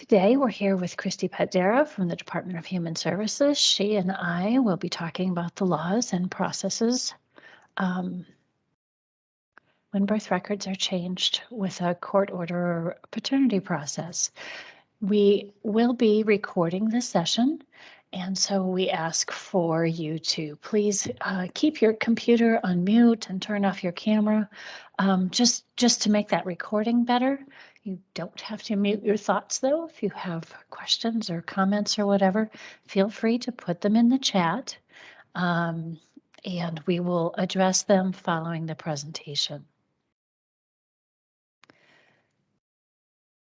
Today we're here with Christy Padera from the Department of Human Services. She and I will be talking about the laws and processes when birth records are changed with a court order or paternity process. We will be recording this session, and so we ask for you to please keep your computer on mute and turn off your camera, just to make that recording better. You don't have to mute your thoughts, though. If you have questions or comments or whatever, feel free to put them in the chat, and we will address them following the presentation.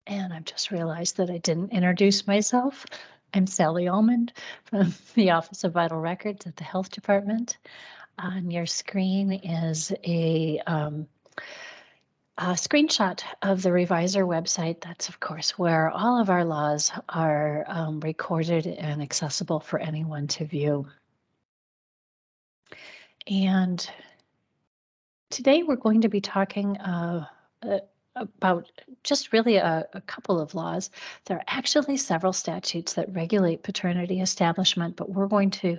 And I've just realized that I didn't introduce myself. I'm Sally Almond from the Office of Vital Records at the Health Department. On your screen is a screenshot of the Reviser website. That's, of course, where all of our laws are recorded and accessible for anyone to view. And today we're going to be talking about just really a couple of laws. There are actually several statutes that regulate paternity establishment, but we're going to,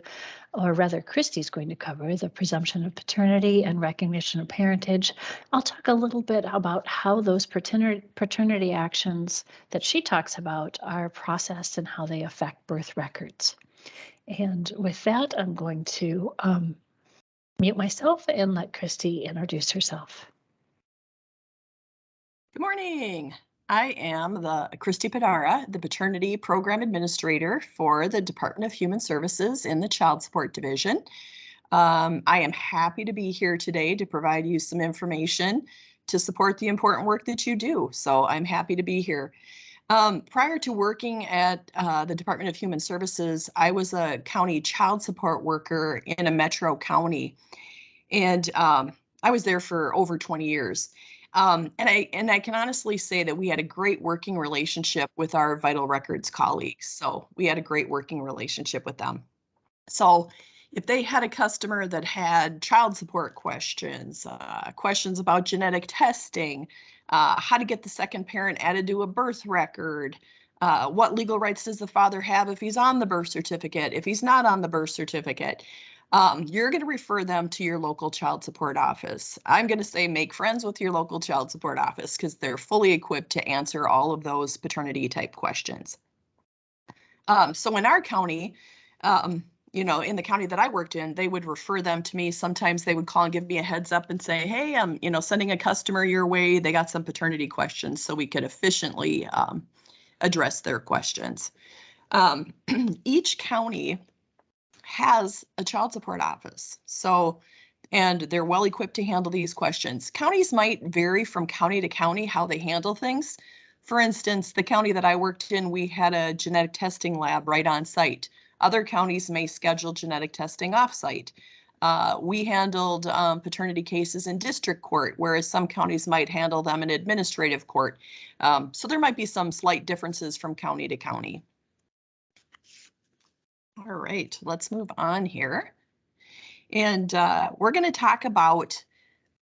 or rather Christy's going to cover the presumption of paternity and recognition of parentage. I'll talk a little bit about how those paternity actions that she talks about are processed and how they affect birth records. And with that, I'm going to mute myself and let Christy introduce herself. Good morning. I am the Christy Padera, the Paternity Program Administrator for the Department of Human Services in the Child Support Division. I am happy to be here today to provide you some information to support the important work that you do. So I'm happy to be here. Prior to working at the Department of Human Services, I was a county child support worker in a metro county, and I was there for over 20 years. And I can honestly say that we had a great working relationship with our Vital Records colleagues. So we had a great working relationship with them. So if they had a customer that had child support questions, questions about genetic testing, how to get the second parent added to a birth record, what legal rights does the father have if he's on the birth certificate, if he's not on the birth certificate, you're going to refer them to your local child support office. I'm going to say make friends with your local child support office because they're fully equipped to answer all of those paternity type questions. So in our county, in the county that I worked in, they would refer them to me. Sometimes they would call and give me a heads up and say, hey, I'm sending a customer your way. They got some paternity questions, so we could efficiently address their questions. Each county has a child support office. And they're well equipped to handle these questions. Counties might vary from county to county how they handle things. For instance, the county that I worked in, we had a genetic testing lab right on site. Other counties may schedule genetic testing off-site. We handled paternity cases in district court, whereas some counties might handle them in administrative court. So there might be some slight differences from county to county. All right, let's move on here. And we're going to talk about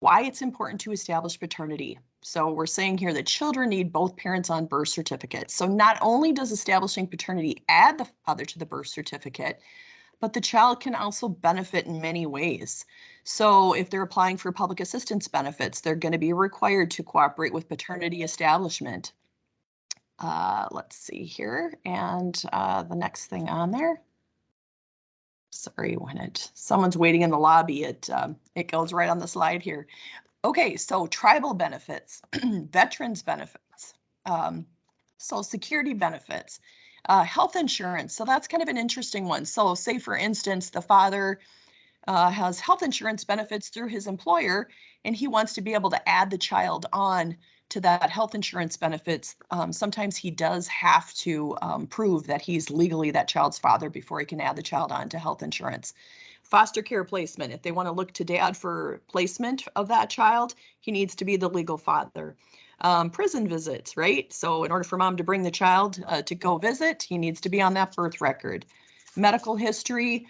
why it's important to establish paternity. So we're saying here that children need both parents on birth certificates. So not only does establishing paternity add the father to the birth certificate, but the child can also benefit in many ways. So if they're applying for public assistance benefits, they're going to be required to cooperate with paternity establishment. Let's see here, and the next thing on there. Sorry, someone's waiting in the lobby, it goes right on the slide here. Okay, so tribal benefits, veterans benefits, Social Security benefits, health insurance. So that's kind of an interesting one. So say, for instance, the father has health insurance benefits through his employer, and he wants to be able to add the child on to that health insurance benefits. Sometimes he does have to prove that he's legally that child's father before he can add the child on to health insurance. Foster care placement, if they want to look to dad for placement of that child, he needs to be the legal father. Prison visits, right? So in order for mom to bring the child to go visit, he needs to be on that birth record. Medical history,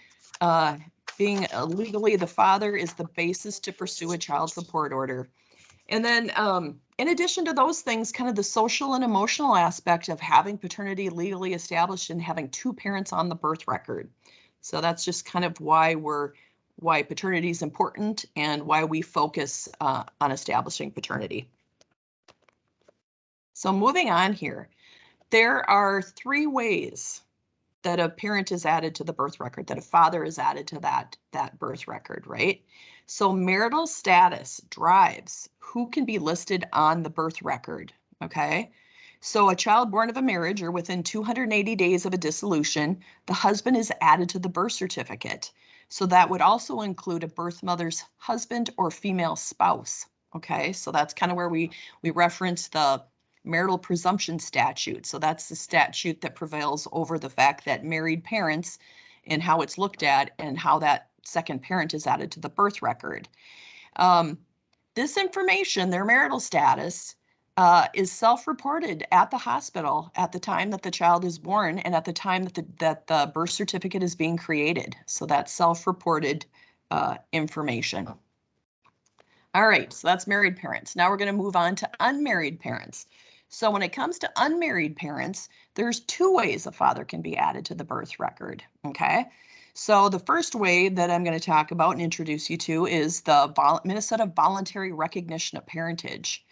being legally the father is the basis to pursue a child support order. And then In addition to those things, kind of the social and emotional aspect of having paternity legally established and having two parents on the birth record. So that's just kind of why paternity is important and why we focus on establishing paternity. So moving on here, there are 3 ways that a parent is added to the birth record, that a father is added to that birth record, right? So marital status drives who can be listed on the birth record, okay? So a child born of a marriage or within 280 days of a dissolution, the husband is added to the birth certificate. So that would also include a birth mother's husband or female spouse, okay? So that's kind of where we reference the marital presumption statute. So that's the statute that prevails over the fact that married parents and how it's looked at and how that second parent is added to the birth record. This information, their marital status, is self-reported at the hospital at the time that the child is born and at the time that the birth certificate is being created. So that's self-reported information. All right, so that's married parents. Now we're going to move on to unmarried parents. So when it comes to unmarried parents, there's 2 ways a father can be added to the birth record, okay? So the first way that I'm going to talk about and introduce you to is the Minnesota Voluntary Recognition of Parentage.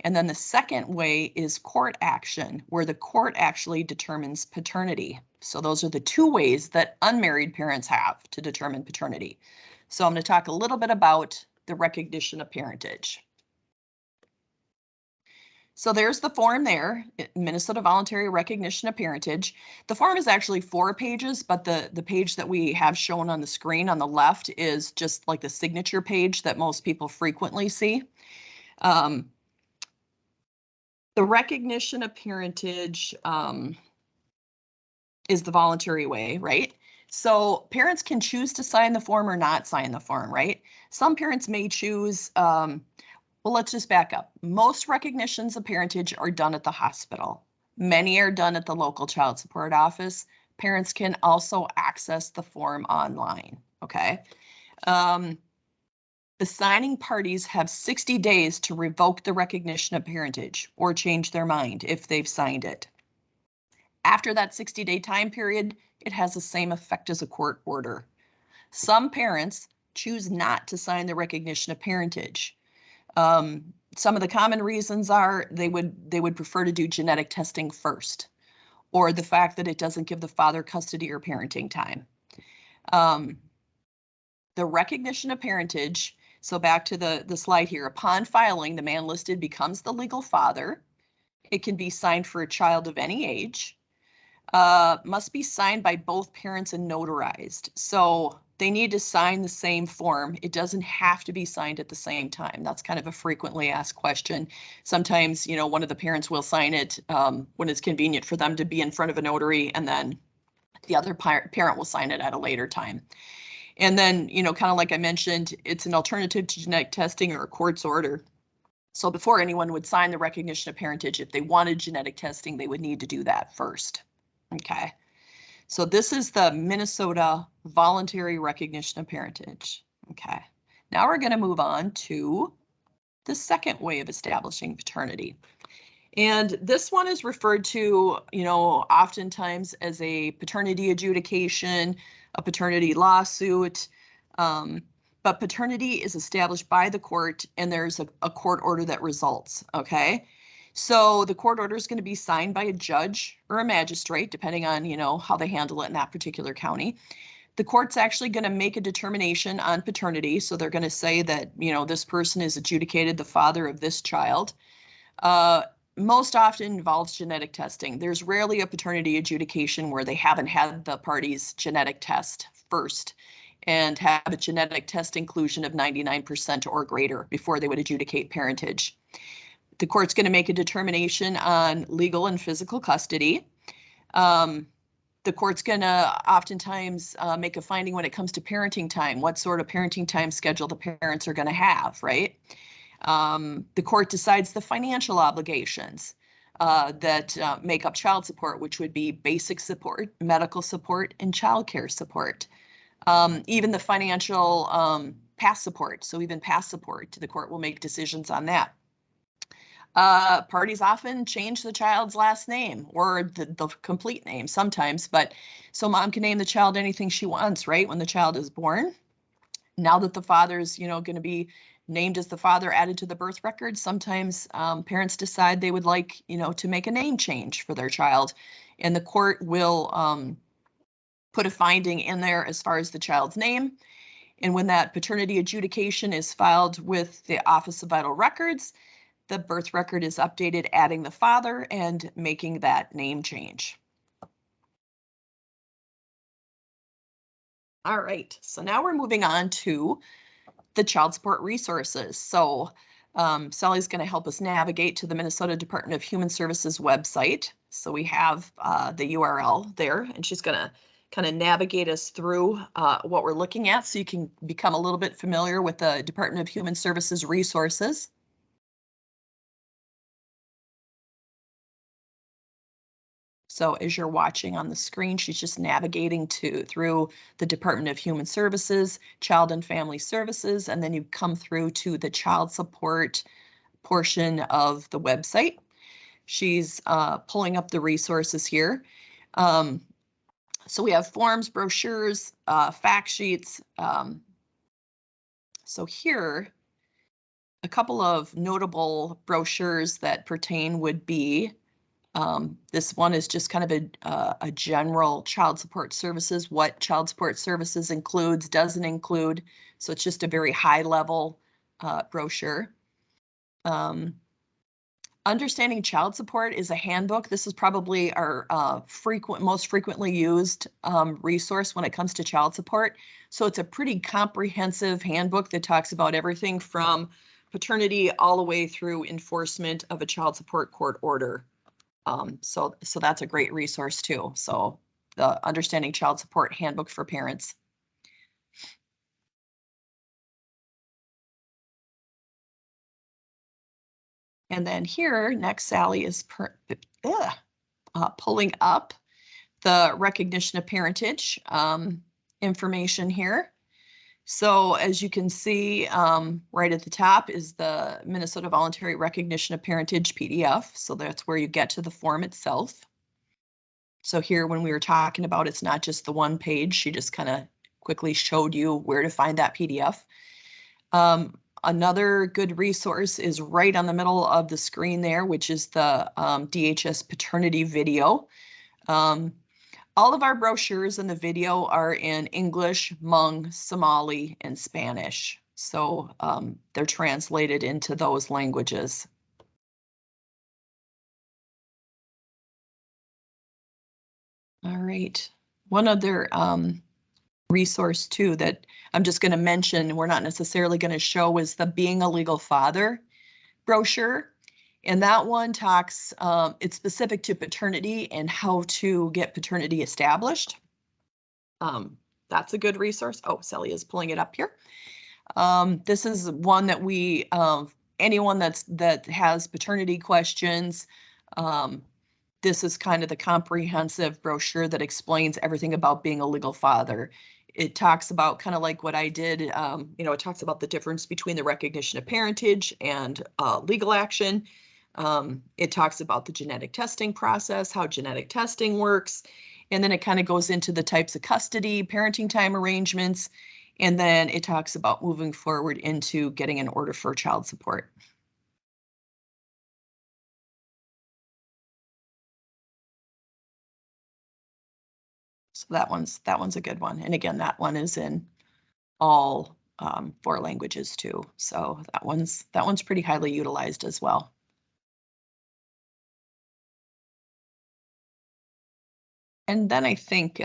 And then the second way is court action, where the court actually determines paternity. So those are the 2 ways that unmarried parents have to determine paternity. So I'm going to talk a little bit about the recognition of parentage. So there's the form there, Minnesota Voluntary Recognition of Parentage. The form is actually 4 pages, but the page that we have shown on the screen on the left is just like the signature page that most people frequently see. The recognition of parentage is the voluntary way, right? So parents can choose to sign the form or not sign the form, right? Some parents may choose, well, let's just back up. Most recognitions of parentage are done at the hospital. Many are done at the local child support office. Parents can also access the form online, okay? The signing parties have 60 days to revoke the recognition of parentage or change their mind if they've signed it. After that 60-day time period, it has the same effect as a court order. Some parents choose not to sign the recognition of parentage. Some of the common reasons are they would prefer to do genetic testing first, or the fact that it doesn't give the father custody or parenting time. The recognition of parentage, so back to the slide here, upon filing, the man listed becomes the legal father. It can be signed for a child of any age. Must be signed by both parents and notarized. So they need to sign the same form. It doesn't have to be signed at the same time. That's kind of a frequently asked question. Sometimes, one of the parents will sign it when it's convenient for them to be in front of a notary, and then the other parent will sign it at a later time. And then, kind of like I mentioned, it's an alternative to genetic testing or a court's order. So before anyone would sign the recognition of parentage, if they wanted genetic testing, they would need to do that first. Okay, so this is the Minnesota Voluntary Recognition of Parentage. Okay, now we're going to move on to the second way of establishing paternity. And this one is referred to, oftentimes as a paternity adjudication, a paternity lawsuit. But paternity is established by the court, and there's a court order that results, okay? So the court order is going to be signed by a judge or a magistrate, depending on, how they handle it in that particular county. The court's actually going to make a determination on paternity. So they're going to say that, this person is adjudicated the father of this child. Most often involves genetic testing. There's rarely a paternity adjudication where they haven't had the parties genetic test first and have a genetic test inclusion of 99% or greater before they would adjudicate parentage. The court's going to make a determination on legal and physical custody. The court's going to oftentimes make a finding when it comes to parenting time, what sort of parenting time schedule the parents are going to have, right? The court decides the financial obligations that make up child support, which would be basic support, medical support, and child care support. Even the financial past support, so even past support, the court will make decisions on that. Parties often change the child's last name or the complete name sometimes, but so mom can name the child anything she wants, right? When the child is born. Now that the father's, going to be named as the father added to the birth record, sometimes parents decide they would like, to make a name change for their child, and the court will put a finding in there as far as the child's name. And when that paternity adjudication is filed with the Office of Vital Records, the birth record is updated, adding the father and making that name change. All right, so now we're moving on to the child support resources. So Sally's going to help us navigate to the Minnesota Department of Human Services website. So we have the URL there, and she's going to kind of navigate us through what we're looking at so you can become a little bit familiar with the Department of Human Services resources. So as you're watching on the screen, she's just navigating through the Department of Human Services, Child and Family Services, and then you come through to the child support portion of the website. She's pulling up the resources here. So we have forms, brochures, fact sheets. So here, a couple of notable brochures that pertain would be this one is just kind of a general child support services, what child support services includes, doesn't include. So it's just a very high level brochure. Understanding Child Support is a handbook. This is probably our most frequently used resource when it comes to child support. So it's a pretty comprehensive handbook that talks about everything from paternity all the way through enforcement of a child support court order. So that's a great resource too. So the Understanding Child Support Handbook for Parents. And then here, next, Sally is pulling up the recognition of parentage information here. So as you can see, right at the top is the Minnesota Voluntary Recognition of Parentage PDF. So that's where you get to the form itself. So here, when we were talking about, it's not just the one page, she just kind of quickly showed you where to find that PDF. Another good resource is right on the middle of the screen there, which is the DHS paternity video. All of our brochures and the video are in English, Hmong, Somali, and Spanish. So they're translated into those languages. All right. One other resource too that I'm just going to mention, we're not necessarily going to show, is the Being a Legal Father brochure. And that one talks, it's specific to paternity and how to get paternity established. That's a good resource. Oh, Sally is pulling it up here. This is one that we, anyone that has paternity questions, this is kind of the comprehensive brochure that explains everything about being a legal father. It talks about kind of like what I did, it talks about the difference between the recognition of parentage and legal action. It talks about the genetic testing process, how genetic testing works, and then it kind of goes into the types of custody, parenting time arrangements, and then it talks about moving forward into getting an order for child support. So that one's a good one. And again, that one is in all 4 languages too. So that one's pretty highly utilized as well. And then I think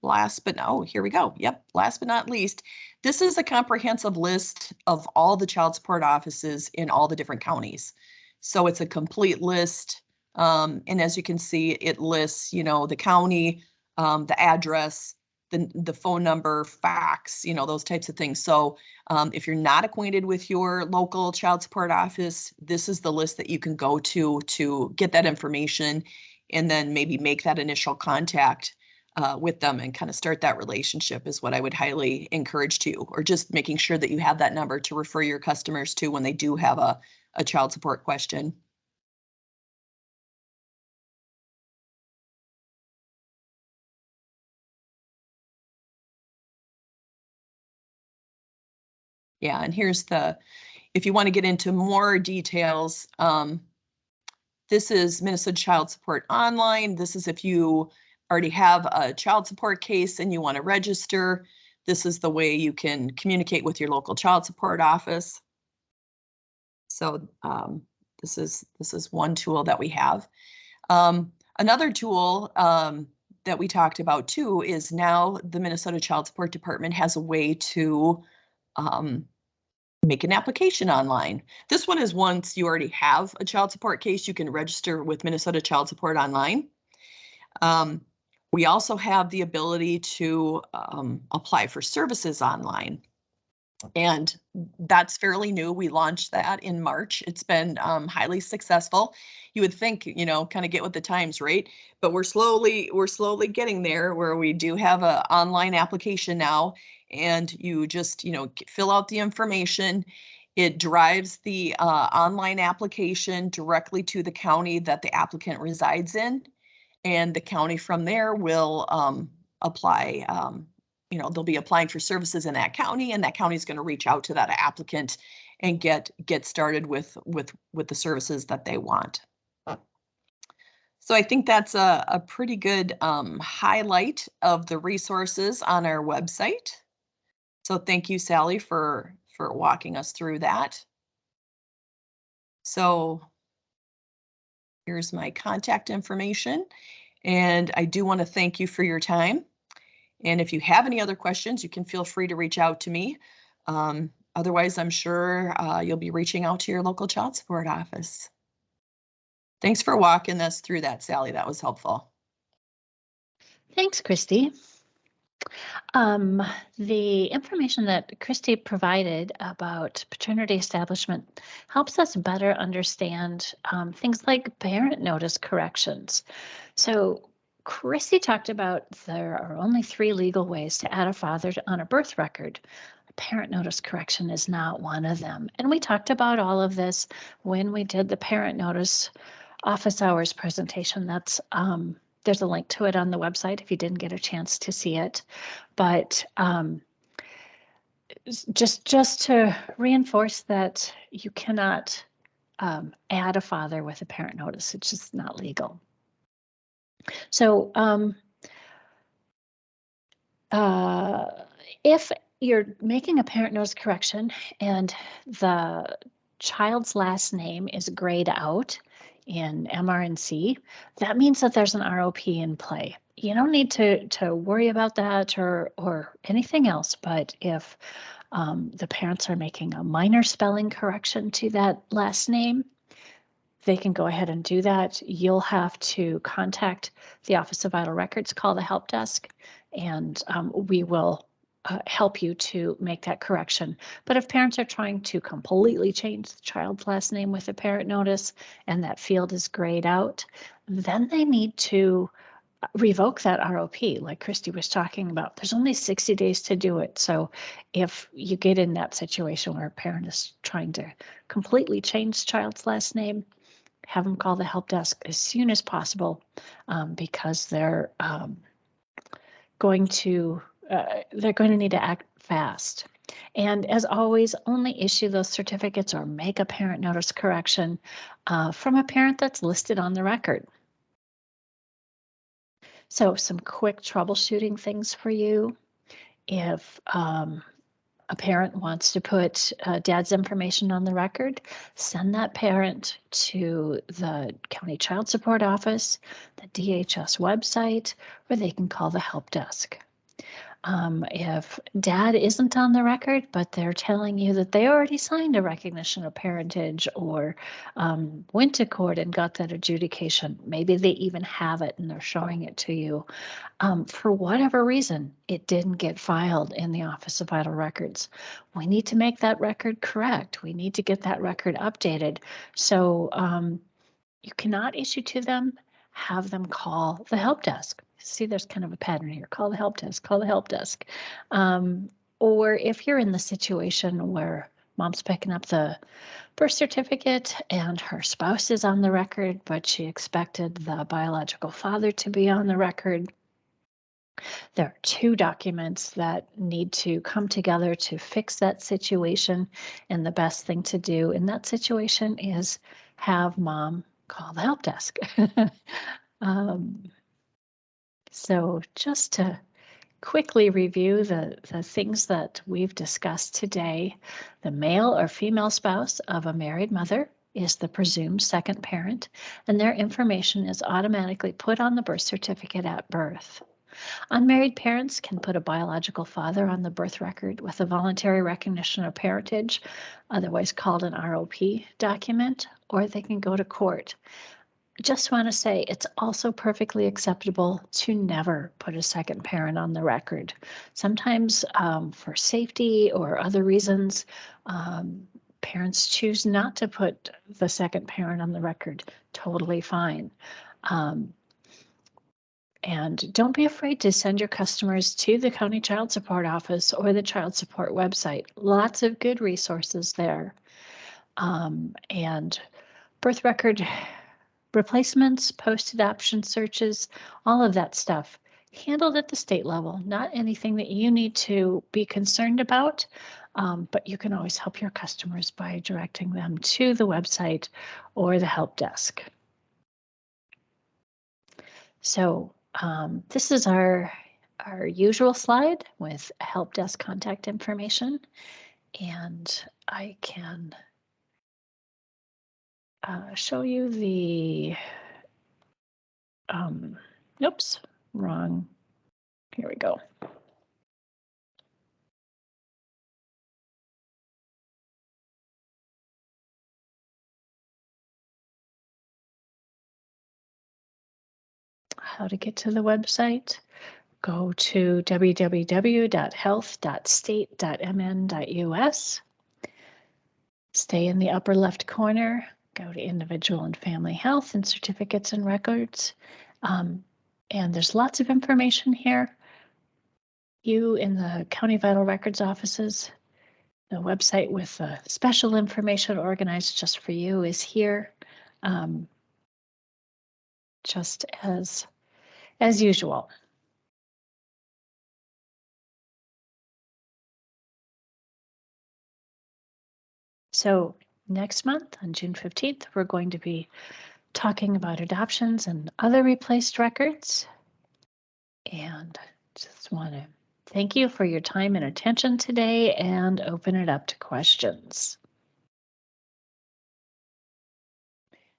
last but not least, this is a comprehensive list of all the child support offices in all the different counties. So it's a complete list. And as you can see, it lists, the county, the address, the phone number, fax, those types of things. So if you're not acquainted with your local child support office, this is the list that you can go to get that information, and then maybe make that initial contact with them and kind of start that relationship is what I would highly encourage to, or just making sure that you have that number to refer your customers to when they do have a child support question. Yeah, and here's if you want to get into more details, this is Minnesota Child Support Online. This is if you already have a child support case and you want to register. This is the way you can communicate with your local child support office. So this is one tool that we have. Another tool that we talked about too is now the Minnesota Child Support Department has a way to make an application online. This one is once you already have a child support case, you can register with Minnesota Child Support Online. We also have the ability to apply for services online. And that's fairly new. We launched that in March. It's been highly successful. You would think, kind of get with the times, right? But we're slowly getting there, where we do have an online application now, and you just, fill out the information. It drives the online application directly to the county that the applicant resides in, and the county from there will apply. They'll be applying for services in that county, and that county is going to reach out to that applicant and get started with the services that they want. So I think that's a pretty good highlight of the resources on our website. So thank you, Sally, for walking us through that. So here's my contact information, and I do want to thank you for your time. And if you have any other questions, you can feel free to reach out to me. Otherwise, I'm sure you'll be reaching out to your local child support office. Thanks for walking us through that, Sally. That was helpful. Thanks, Christy. The information that Christy provided about paternity establishment helps us better understand things like parent notice corrections. So Christy talked about there are only 3 legal ways to add a father on a birth record. A parent notice correction is not one of them. And we talked about all of this when we did the parent notice office hours presentation. That's there's a link to it on the website if you didn't get a chance to see it. But just to reinforce that you cannot add a father with a parent notice. It's just not legal. So if you're making a parent notice correction and the child's last name is grayed out in MRNC, that means that there's an ROP in play. You don't need to worry about that or anything else, but if the parents are making a minor spelling correction to that last name, they can go ahead and do that. You'll have to contact the Office of Vital Records, call the help desk, and we will help you to make that correction. But if parents are trying to completely change the child's last name with a parent notice and that field is grayed out, then they need to revoke that ROP, like Christy was talking about. There's only 60 days to do it. So if you get in that situation where a parent is trying to completely change the child's last name, have them call the help desk as soon as possible because they're going to need to act fast. And as always, only issue those certificates or make a parent notice correction from a parent that's listed on the record. So some quick troubleshooting things for you. If a parent wants to put dad's information on the record, send that parent to the county child support office, the DHS website, or they can call the help desk. If dad isn't on the record, but they're telling you that they already signed a recognition of parentage or went to court and got that adjudication, maybe they even have it and they're showing it to you. For whatever reason, it didn't get filed in the Office of Vital Records. We need to make that record correct. We need to get that record updated. So you cannot issue to them, have them call the help desk. See, there's kind of a pattern here. Call the help desk, call the help desk. Or if you're in the situation where mom's picking up the birth certificate and her spouse is on the record, but she expected the biological father to be on the record, There are two documents that need to come together to fix that situation. And the best thing to do in that situation is have mom call the help desk. um, so just to quickly review the things that we've discussed today, the male or female spouse of a married mother is the presumed second parent, and their information is automatically put on the birth certificate at birth. Unmarried parents can put a biological father on the birth record with a voluntary recognition of parentage, otherwise called an ROP document, or they can go to court. Just want to say it's also perfectly acceptable to never put a second parent on the record. Sometimes for safety or other reasons, parents choose not to put the second parent on the record. Totally fine. And don't be afraid to send your customers to the County Child Support Office or the Child Support website. Lots of good resources there. And birth record replacements, post-adoption searches, all of that stuff handled at the state level, not anything that you need to be concerned about, but you can always help your customers by directing them to the website or the help desk. So this is our usual slide with help desk contact information, and I can show you the, oops, wrong. Here we go. How to get to the website. Go to www.health.state.mn.us. Stay in the upper left corner, go to individual and family health and certificates and records. And there's lots of information here. You in the county vital records offices, the website with special information organized just for you is here. Just as usual. So next month on June 15th, we're going to be talking about adoptions and other replaced records. And just want to thank you for your time and attention today and open it up to questions.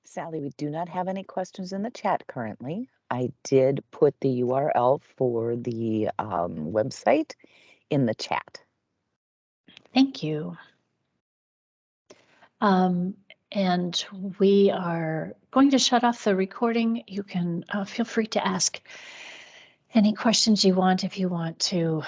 Sally, we do not have any questions in the chat currently. I did put the URL for the website in the chat. Thank you. And we are going to shut off the recording. You can feel free to ask any questions you want if you want to